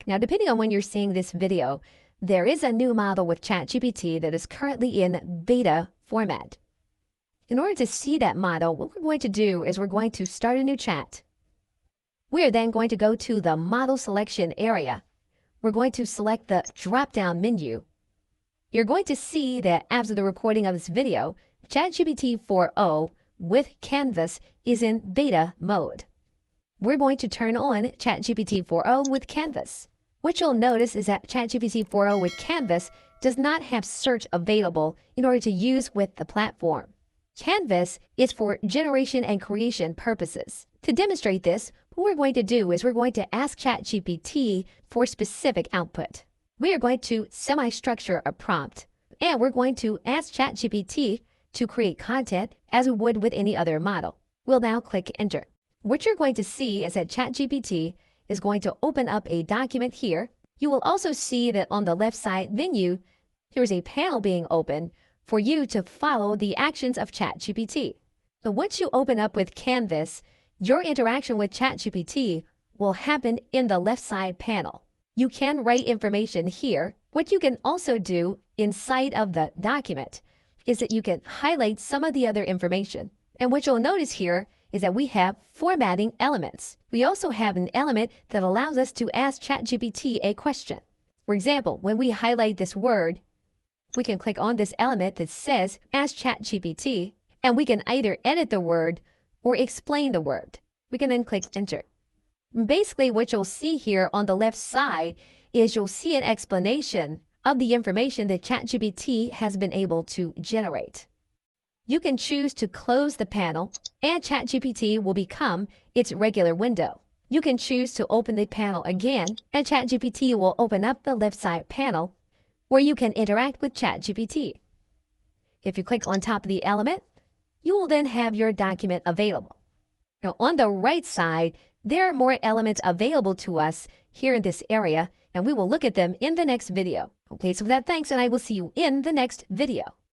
Now, depending on when you're seeing this video, there is a new model with ChatGPT that is currently in beta format. In order to see that model, what we're going to do is we're going to start a new chat. We're then going to go to the model selection area. We're going to select the drop-down menu. You're going to see that after the recording of this video, ChatGPT 4.0 with Canvas is in beta mode. We're going to turn on ChatGPT 4.0 with Canvas. What you'll notice is that ChatGPT 4.0 with Canvas does not have search available in order to use with the platform. Canvas is for generation and creation purposes. To demonstrate this, what we're going to do is we're going to ask ChatGPT for specific output. We are going to semi-structure a prompt, and we're going to ask ChatGPT to create content as we would with any other model. We'll now click Enter. What you're going to see is that ChatGPT is going to open up a document here. You will also see that on the left side menu, there's a panel being opened for you to follow the actions of ChatGPT. So once you open up with Canvas, your interaction with ChatGPT will happen in the left side panel. You can write information here. What you can also do inside of the document is that you can highlight some of the other information. And what you'll notice here is that we have formatting elements. We also have an element that allows us to ask ChatGPT a question. For example, when we highlight this word, we can click on this element that says Ask ChatGPT, and we can either edit the word or explain the word. We can then click Enter. Basically, what you'll see here on the left side is you'll see an explanation of the information that ChatGPT has been able to generate. You can choose to close the panel, and ChatGPT will become its regular window. You can choose to open the panel again, and ChatGPT will open up the left side panel where you can interact with ChatGPT. If you click on top of the element, you will then have your document available. Now, on the right side, there are more elements available to us here in this area, and we will look at them in the next video. Okay, so with that, thanks, and I will see you in the next video.